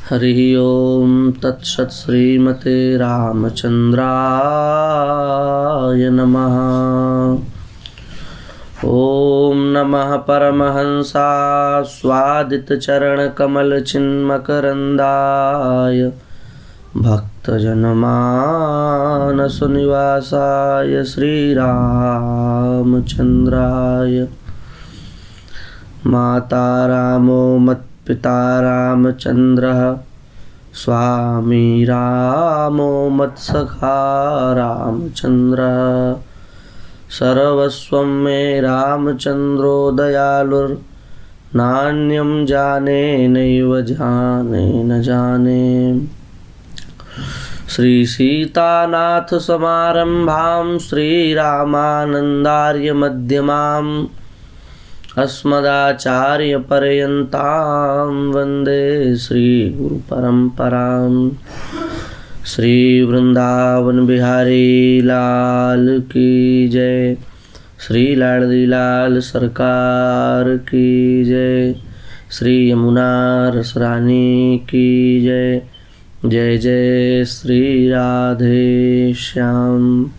हरिः ओं तत्सत् श्रीमते रामचन्द्राय नमः। ॐ नमः परमहंसास्वादितचरणकमलचिन्मकरन्दाय भक्तजनमानसनिवासाय श्रीरामचन्द्राय। माता रामो मत्पिता रामचन्द्रः, स्वामी रामो मत्सखा रामचन्द्रः। सर्वस्वं मे रामचन्द्रो दयालुर्नान्यं जाने नैव जाने न जाने। श्रीसीतानाथ समारम्भां श्रीरामानन्दार्यमध्यमाम् अस्मदाचार्यपर्यन्तां वन्दे श्रीगुरुपरम्परां। श्री वृंदावन बिहारी लाल की जय। श्री लाडली लाल सरकार की जय। श्री यमुना रसरानी की जय। जय जय श्री राधे श्याम।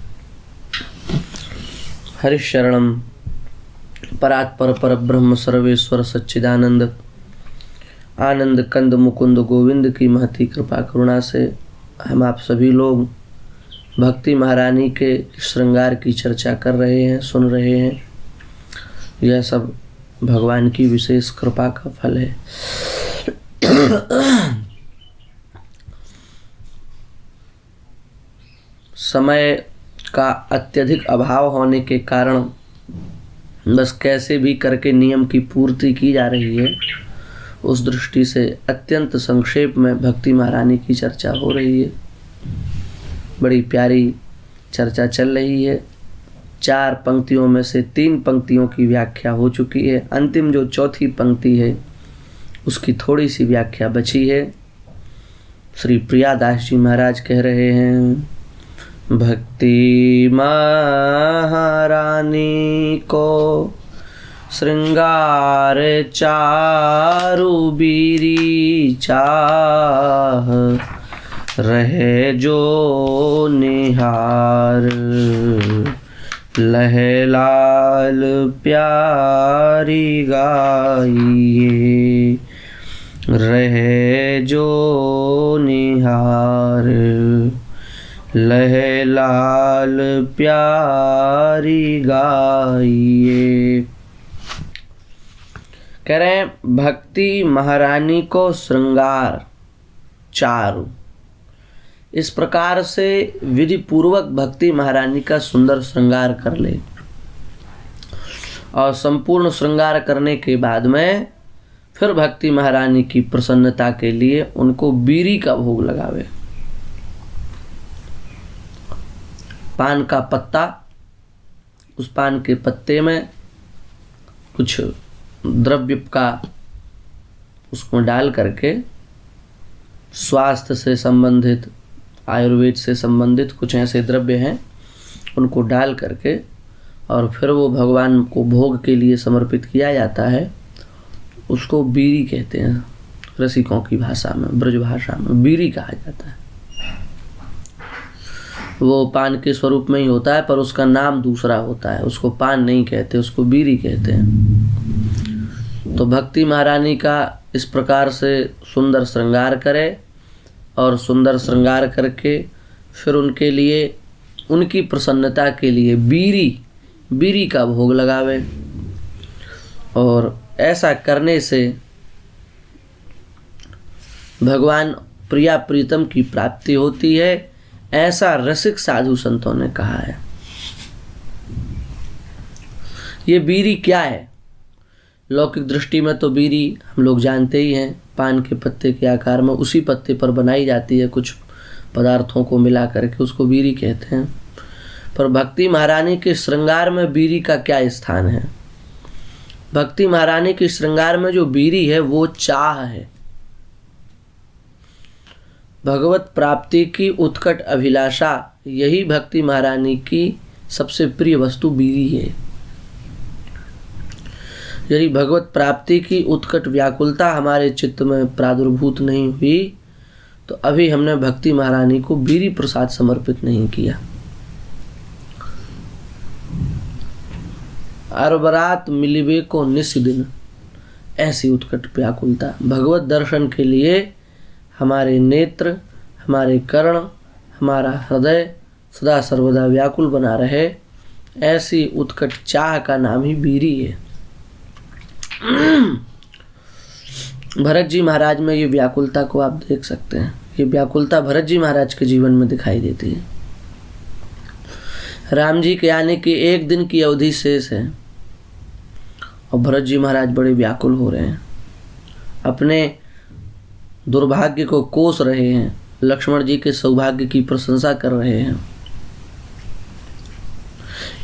हरिशरणम परात्पर परब्रह्म सर्वेश्वर सच्चिदानंद आनंद कंद मुकुंद गोविंद की महती कृपा करुणा से हम आप सभी लोग भक्ति महारानी के श्रृंगार की चर्चा कर रहे हैं, सुन रहे हैं। यह सब भगवान की विशेष कृपा का फल है। समय का अत्यधिक अभाव होने के कारण बस कैसे भी करके नियम की पूर्ति की जा रही है। उस दृष्टि से अत्यंत संक्षेप में भक्ति महारानी की चर्चा हो रही है। बड़ी प्यारी चर्चा चल रही है। 4 पंक्तियों में से 3 पंक्तियों की व्याख्या हो चुकी है। अंतिम जो चौथी पंक्ति है उसकी थोड़ी सी व्याख्या बची है। श्री प्रियादास जी महाराज कह रहे हैं, भक्ति महारानी को श्रृंगार चारु बीरी चाह रहे जो निहार। लह लाल प्यारी गाइए रहे जो निहार। लह लाल प्यारी गाइए। कह रहे हैं भक्ति महारानी को श्रृंगार चारु। इस प्रकार से विधि पूर्वक भक्ति महारानी का सुंदर श्रृंगार कर ले और संपूर्ण श्रृंगार करने के बाद में फिर भक्ति महारानी की प्रसन्नता के लिए उनको बीरी का भोग लगावे। पान का पत्ता, उस पान के पत्ते में कुछ द्रव्य का उसको डाल करके स्वास्थ्य से संबंधित, आयुर्वेद से संबंधित कुछ ऐसे द्रव्य हैं, उनको डाल करके और फिर वो भगवान को भोग के लिए समर्पित किया जाता है। उसको बीरी कहते हैं। रसिकों की भाषा में, ब्रज भाषा में बीरी कहा जाता है। वो पान के स्वरूप में ही होता है पर उसका नाम दूसरा होता है। उसको पान नहीं कहते, उसको बीरी कहते हैं। तो भक्ति महारानी का इस प्रकार से सुंदर श्रृंगार करे और सुंदर श्रृंगार करके फिर उनके लिए, उनकी प्रसन्नता के लिए बीरी का भोग लगावे। और ऐसा करने से भगवान प्रिया प्रीतम की प्राप्ति होती है, ऐसा रसिक साधु संतों ने कहा है। ये बीरी क्या है? लौकिक दृष्टि में तो बीरी हम लोग जानते ही हैं, पान के पत्ते के आकार में उसी पत्ते पर बनाई जाती है, कुछ पदार्थों को मिला करके उसको बीरी कहते हैं। पर भक्ति महारानी के श्रृंगार में बीरी का क्या स्थान है? भक्ति महारानी के श्रृंगार में जो बीरी है वो चाह है। भगवत प्राप्ति की उत्कट अभिलाषा, यही भक्ति महारानी की सबसे प्रिय वस्तु बीरी है। यदि भगवत प्राप्ति की उत्कट व्याकुलता हमारे चित्त में प्रादुर्भूत नहीं हुई तो अभी हमने भक्ति महारानी को बीरी प्रसाद समर्पित नहीं किया। अरबरात मिलिबे को निस दिन, ऐसी उत्कट व्याकुलता भगवत दर्शन के लिए हमारे नेत्र, हमारे कर्ण, हमारा हृदय सदा सर्वदा व्याकुल बना रहे, ऐसी उत्कट चाह का नाम ही बीरी है। भरत जी महाराज में ये व्याकुलता को आप देख सकते हैं। ये व्याकुलता भरत जी महाराज के जीवन में दिखाई देती है। राम जी के आने की एक दिन की अवधि शेष है और भरत जी महाराज बड़े व्याकुल हो रहे हैं, अपने दुर्भाग्य को कोस रहे हैं, लक्ष्मण जी के सौभाग्य की प्रशंसा कर रहे हैं।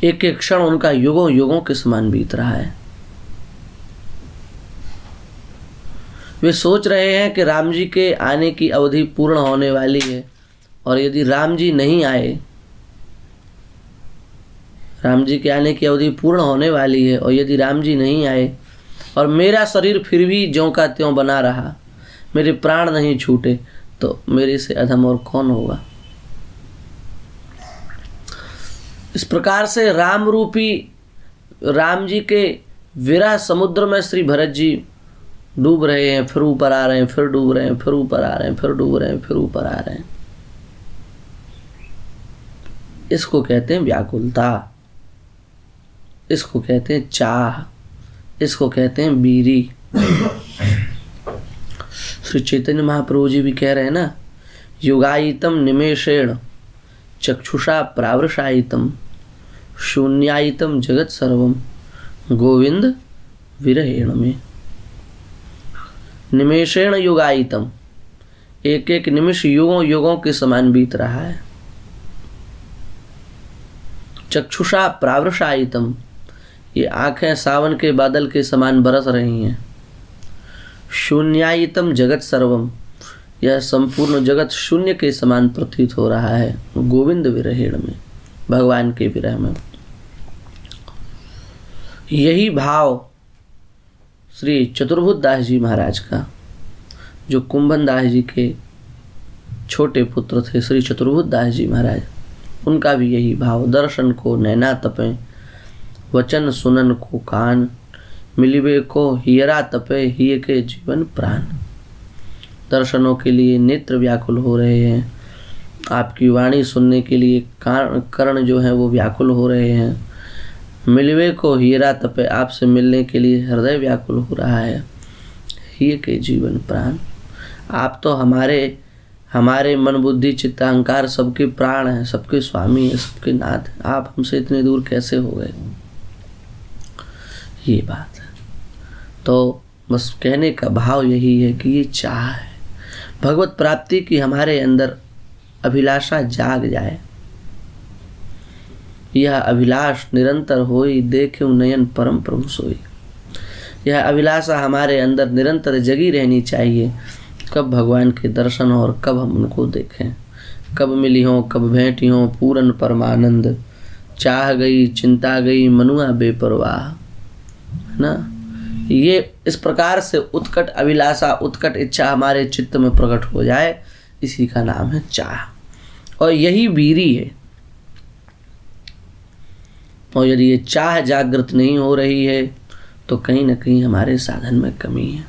एक एक क्षण उनका युगों युगों के समान बीत रहा है। वे सोच रहे हैं कि राम जी के आने की अवधि पूर्ण होने वाली है और यदि राम जी नहीं आए, राम जी के आने की अवधि पूर्ण होने वाली है और यदि राम जी नहीं आए और मेरा शरीर फिर भी ज्यों का त्यों बना रहा, मेरे प्राण नहीं छूटे, तो मेरे से अधम और कौन होगा। इस प्रकार से राम रूपी राम जी के विरह समुद्र में श्री भरत जी डूब रहे हैं, फिर ऊपर आ रहे हैं, फिर डूब रहे हैं, फिर ऊपर आ रहे हैं, फिर डूब रहे हैं, फिर ऊपर आ रहे हैं। इसको कहते हैं व्याकुलता, इसको कहते हैं चाह, इसको कहते हैं बीरी। श्री चैतन्य महाप्रभु जी भी कह रहे हैं ना, युगायितम निमेषेण चक्षुषा प्रावृषायितम शून्यायितम जगत सर्वम गोविंद विरहेण में। निमेषेण युगायितम, एक एक निमिष युगों युगों के समान बीत रहा है। चक्षुषा प्रावृषायितम, ये आंखें सावन के बादल के समान बरस रही हैं। शून्यायितम जगत सर्वम, यह संपूर्ण जगत शून्य के समान प्रतीत हो रहा है गोविंद विरहेण में, भगवान के विरह में। यही भाव श्री चतुर्भुज दास जी महाराज का, जो कुंभन दास जी के छोटे पुत्र थे श्री चतुर्भुज दास जी महाराज, उनका भी यही भाव। दर्शन को नैना तपे, वचन सुनन को कान, मिलिबे को हियरा तपे, हिय के जीवन प्राण। दर्शनों के लिए नेत्र व्याकुल हो रहे हैं, आपकी वाणी सुनने के लिए कर्ण जो है वो व्याकुल हो रहे हैं। मिलवे को हीरा तपे, आपसे मिलने के लिए हृदय व्याकुल हो रहा है। हिय के जीवन प्राण, आप तो हमारे मन बुद्धि चित्त अहंकार सबके प्राण हैं, सबके स्वामी हैं, सबके नाथ हैं। आप हमसे इतने दूर कैसे हो गए, ये बात है। तो बस कहने का भाव यही है कि ये चाह है भगवत प्राप्ति की, हमारे अंदर अभिलाषा जाग जाए। यह अभिलाष निरंतर होई, देखे नयन परम प्रभु सोई। यह अभिलाषा हमारे अंदर निरंतर जगी रहनी चाहिए, कब भगवान के दर्शन हो और कब हम उनको देखें, कब मिली हो, कब भेंटी हो, पूरन परमानंद। चाह गई चिंता गई मनुआ बेपरवाह, है ना। ये इस प्रकार से उत्कट अभिलाषा, उत्कट इच्छा हमारे चित्त में प्रकट हो जाए, इसी का नाम है चाह, और यही बीरी है। और यदि ये चाह जागृत नहीं हो रही है तो कहीं ना कहीं हमारे साधन में कमी है।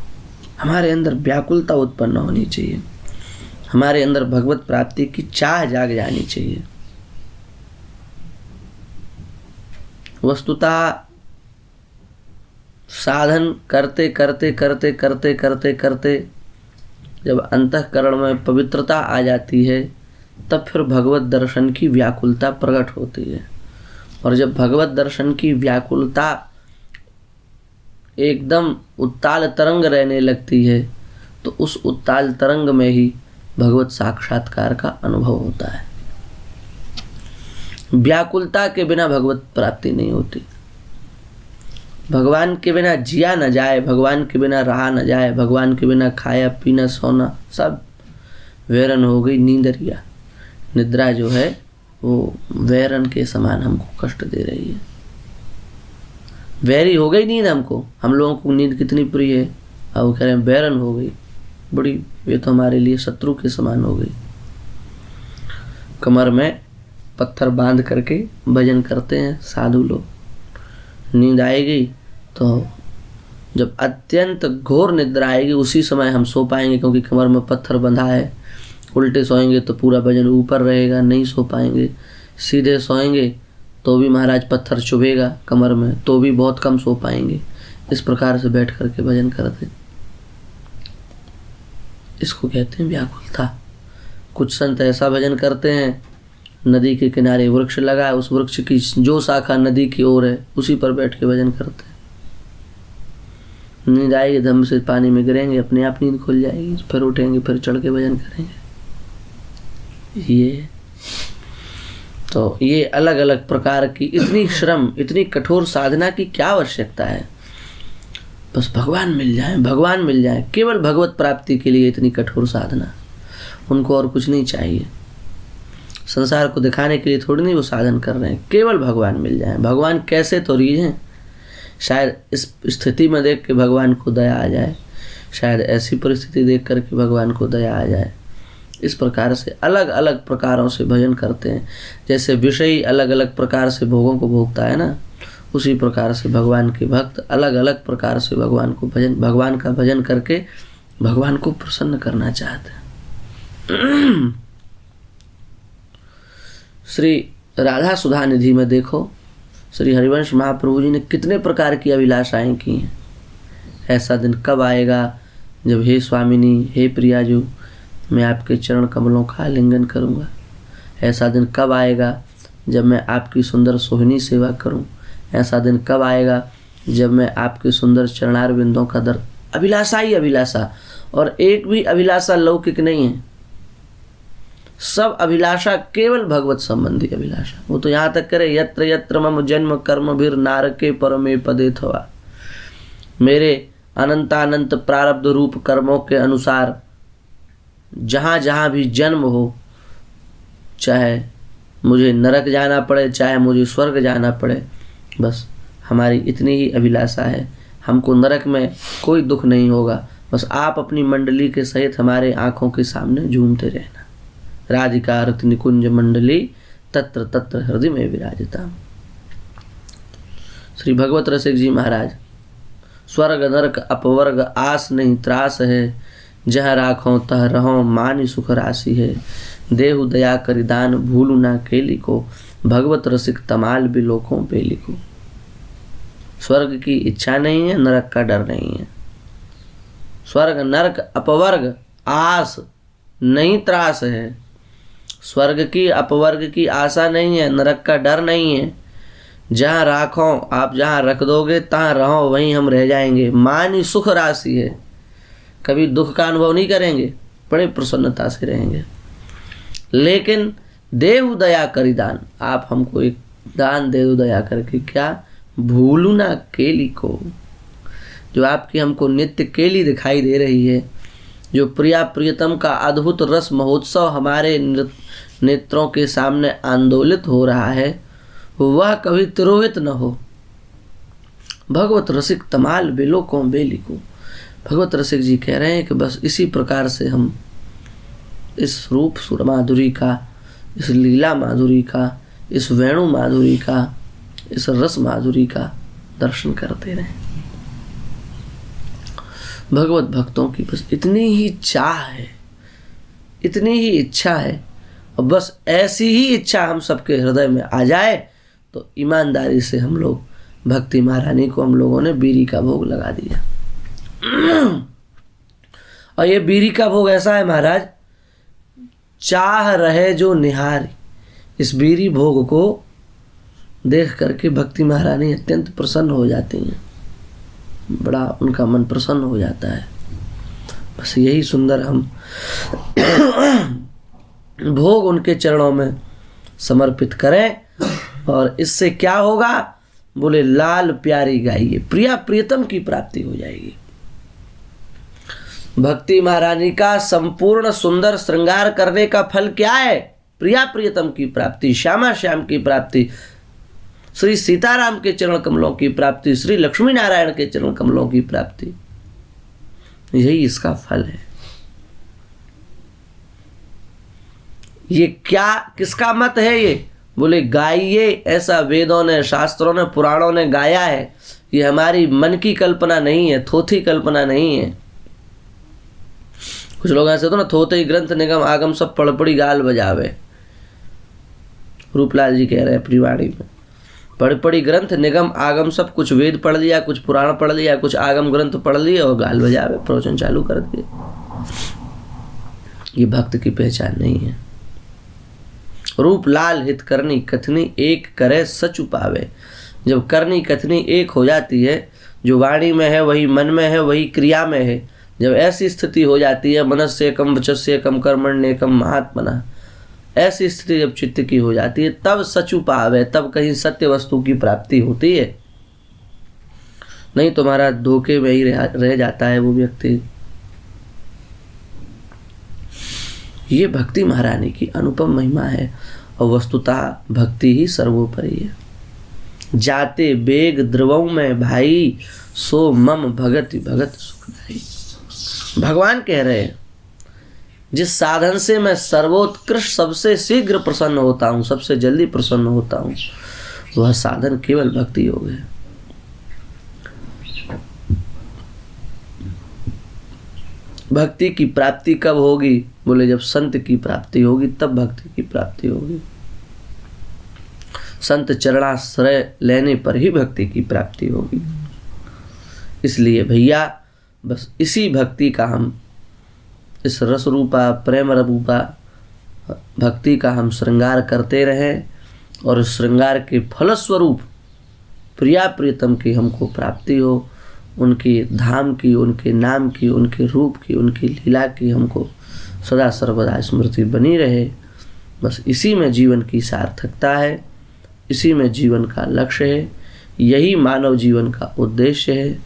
हमारे अंदर व्याकुलता उत्पन्न होनी चाहिए, हमारे अंदर भगवत प्राप्ति की चाह जाग जानी चाहिए। वस्तुतः साधन करते करते करते करते करते करते जब अंतःकरण में पवित्रता आ जाती है, तब फिर भगवत दर्शन की व्याकुलता प्रकट होती है। और जब भगवत दर्शन की व्याकुलता एकदम उत्ताल तरंग रहने लगती है, तो उस उत्ताल तरंग में ही भगवत साक्षात्कार का अनुभव होता है। व्याकुलता के बिना भगवत प्राप्ति नहीं होती। भगवान के बिना जिया न जाए, भगवान के बिना रहा न जाए, भगवान के बिना खाया पीना सोना सब वैरन हो गई। नींदरिया निद्रा जो है वो वैरन के समान हमको कष्ट दे रही है। वैरी हो गई नींद हमको, हम लोगों को नींद कितनी प्रिय है, अब वो कह रहे हैं बैरन हो गई, बड़ी, ये तो हमारे लिए शत्रु के समान हो गई। कमर में पत्थर बांध करके भजन करते हैं साधु लोग। नींद आएगी तो जब अत्यंत घोर निद्रा आएगी उसी समय हम सो पाएंगे, क्योंकि कमर में पत्थर बंधा है। उल्टे सोएंगे तो पूरा वजन ऊपर रहेगा, नहीं सो पाएंगे। सीधे सोएंगे तो भी महाराज पत्थर चुभेगा कमर में, तो भी बहुत कम सो पाएंगे। इस प्रकार से बैठ करके भजन करते, इसको कहते हैं व्याकुलता। कुछ संत ऐसा भजन करते हैं, नदी के किनारे वृक्ष लगा है, उस वृक्ष की जो शाखा नदी की ओर है उसी पर बैठ के भजन करते हैं। नींद आएगी, दम से पानी में गिरेंगे, अपने आप नींद खुल जाएगी, फिर उठेंगे, फिर चढ़ के भजन करेंगे। ये अलग अलग प्रकार की इतनी श्रम, इतनी कठोर साधना की क्या आवश्यकता है? बस भगवान मिल जाए, भगवान मिल जाए। केवल भगवत प्राप्ति के लिए इतनी कठोर साधना, उनको और कुछ नहीं चाहिए। संसार को दिखाने के लिए थोड़ी नहीं वो साधन कर रहे हैं, केवल भगवान मिल जाए। भगवान कैसे तो रीझें, शायद इस स्थिति में देख के भगवान को दया आ जाए, शायद ऐसी परिस्थिति देख करके भगवान को दया आ जाए। इस प्रकार से अलग अलग प्रकारों से भजन करते हैं। जैसे विषयी अलग अलग प्रकार से भोगों को भोगता है ना, उसी प्रकार से भगवान के भक्त अलग अलग प्रकार से भगवान का भजन करके भगवान को प्रसन्न करना चाहते हैं। श्री राधा सुधा निधि में देखो, श्री हरिवंश महाप्रभु जी ने कितने प्रकार की अभिलाषाएं की हैं। ऐसा दिन कब आएगा जब हे स्वामिनी, हे प्रियाजू, मैं आपके चरण कमलों का आलिंगन करूँगा। ऐसा दिन कब आएगा जब मैं आपकी सुंदर सोहिनी सेवा करूं। ऐसा दिन कब आएगा जब मैं आपके सुंदर चरणार बिंदों का दर। अभिलाषा ही अभिलाषा, और एक भी अभिलाषा लौकिक नहीं है। सब अभिलाषा केवल भगवत संबंधी अभिलाषा। वो तो यहाँ तक करे, यत्र यत्र मम जन्म कर्म भीर नारके परमे पदे थवा। मेरे अनंतानंत प्रारब्ध रूप कर्मों के अनुसार जहाँ जहाँ भी जन्म हो, चाहे मुझे नरक जाना पड़े, चाहे मुझे स्वर्ग जाना पड़े, बस हमारी इतनी ही अभिलाषा है। हमको नरक में कोई दुख नहीं होगा, बस आप अपनी मंडली के सहित हमारे आँखों के सामने झूमते रहना। राधिका रति निकुंज मंडली तत्र तत्र हृदय में विराजिता। श्री भगवत रसिक जी महाराज, स्वर्ग नरक अपवर्ग आस नहीं त्रास है, जहाँ राखों तह रहो मानी सुख राशि है। देहु दया करिदान भूलु ना केली को, भगवत रसिक तमाल बिलोकों बेली को। स्वर्ग की इच्छा नहीं है, नरक का डर नहीं है। स्वर्ग नरक अपवर्ग आस नहीं त्रास है। स्वर्ग की अपवर्ग की आशा नहीं है, नरक का डर नहीं है। जहाँ राखो, आप जहाँ रख दोगे तहाँ रहो, वहीं हम रह जाएंगे। मानी सुख राशि है, कभी दुख का अनुभव नहीं करेंगे, बड़े प्रसन्नता से रहेंगे। लेकिन देहु दया करी दान, आप हमको एक दान दे दो दया करके। क्या? भूलू ना केली को, जो आपकी हमको नित्य केली दिखाई दे रही है, जो प्रिया प्रियतम का अद्भुत रस महोत्सव हमारे नेत्रों के सामने आंदोलित हो रहा है, वह कभी तिरोहित न हो। भगवत रसिक तमाल बिलोकों बेली को। भगवत रसिक जी कह रहे हैं कि बस इसी प्रकार से हम इस रूप सुर माधुरी का, इस लीला माधुरी का, इस वेणु माधुरी का, इस रस माधुरी का दर्शन करते रहें। भगवत भक्तों की बस इतनी ही चाह है, इतनी ही इच्छा है, और बस ऐसी ही इच्छा हम सबके हृदय में आ जाए तो ईमानदारी से हम लोग भक्ति महारानी को हम लोगों ने बीरी का भोग लगा दिया। और ये बीरी का भोग ऐसा है महाराज, चाह रहे जो निहारी। इस बीरी भोग को देख करके भक्ति महारानी अत्यंत प्रसन्न हो जाती हैं, बड़ा उनका मन प्रसन्न हो जाता है। बस यही सुंदर हम भोग उनके चरणों में समर्पित करें, और इससे क्या होगा? बोले लाल प्यारी गाइए, प्रिया प्रियतम की प्राप्ति हो जाएगी। भक्ति महारानी का संपूर्ण सुंदर श्रृंगार करने का फल क्या है? प्रिया प्रियतम की प्राप्ति, श्यामा श्याम की प्राप्ति। श्री सीताराम के चरण कमलों की प्राप्ति, श्री लक्ष्मी नारायण के चरण कमलों की प्राप्ति, यही इसका फल है। ये क्या, किसका मत है ये? बोले गाइए, ऐसा वेदों ने, शास्त्रों ने, पुराणों ने गाया है। ये हमारी मन की कल्पना नहीं है, थोथी कल्पना नहीं है। कुछ लोग ऐसे तो ना, थोते ही ग्रंथ निगम आगम सब पढ़ पढ़ी गाल बजावे। रूपलाल जी कह रहे हैं अपनी वाणी में, पढ़ पढ़ी ग्रंथ निगम आगम सब, कुछ वेद पढ़ लिया, कुछ पुराण पढ़ लिया, कुछ आगम ग्रंथ पढ़ लिए और गाल बजावे, प्रवचन चालू कर दिए। ये भक्त की पहचान नहीं है। रूप लाल हित करनी कथनी, एक करे सचु पावे। जब करनी कथनी एक हो जाती है, जो वाणी में है वही मन में है, वही क्रिया में है, जब ऐसी स्थिति हो जाती है, मनस्य कम वचस्य कम कर्मण्य कम महात्मना, ऐसी स्थिति जब चित्त की हो जाती है, तब सचु पावे, तब कहीं सत्य वस्तु की प्राप्ति होती है। नहीं तुम्हारा धोखे में ही रह जाता है वो व्यक्ति। ये भक्ति महारानी की अनुपम महिमा है और वस्तुतः भक्ति ही सर्वोपरि है। जाते बेग द्रवों में भाई, सो मम भगति भगत सुखदाई। भगवान कह रहे हैं, जिस साधन से मैं सर्वोत्कृष्ट, सबसे शीघ्र प्रसन्न होता हूँ, सबसे जल्दी प्रसन्न होता हूँ, वह साधन केवल भक्ति योग है। भक्ति की प्राप्ति कब होगी? बोले जब संत की प्राप्ति होगी, तब भक्ति की प्राप्ति होगी। संत चरणाश्रय लेने पर ही भक्ति की प्राप्ति होगी। इसलिए भैया बस इसी भक्ति का हम, इस रस रूपा प्रेम रूपा भक्ति का हम श्रृंगार करते रहें और इस श्रृंगार के फलस्वरूप प्रिया प्रियतम की हमको प्राप्ति हो, उनके धाम की, उनके नाम की, उनके रूप की, उनकी लीला की हमको सदा सर्वदा स्मृति बनी रहे। बस इसी में जीवन की सार्थकता है, इसी में जीवन का लक्ष्य है, यही मानव जीवन का उद्देश्य है।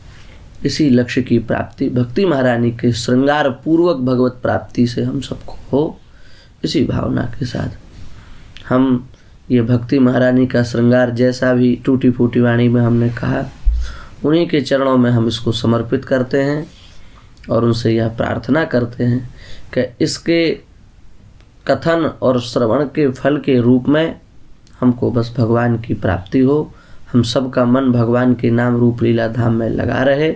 इसी लक्ष्य की प्राप्ति भक्ति महारानी के श्रृंगार पूर्वक भगवत प्राप्ति से हम सबको हो। इसी भावना के साथ हम ये भक्ति महारानी का श्रृंगार, जैसा भी टूटी फूटी वाणी में हमने कहा, उन्हीं के चरणों में हम इसको समर्पित करते हैं और उनसे यह प्रार्थना करते हैं कि इसके कथन और श्रवण के फल के रूप में हमको बस भगवान की प्राप्ति हो, हम सबका मन भगवान के नाम रूप लीला धाम में लगा रहे।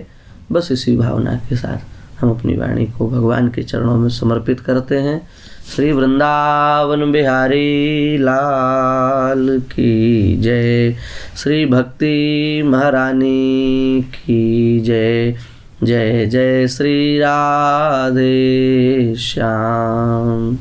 बस इसी भावना के साथ हम अपनी वाणी को भगवान के चरणों में समर्पित करते हैं। श्री वृंदावन बिहारी लाल की जय, श्री भक्ति महारानी की जय। जय जय श्री राधे श्याम।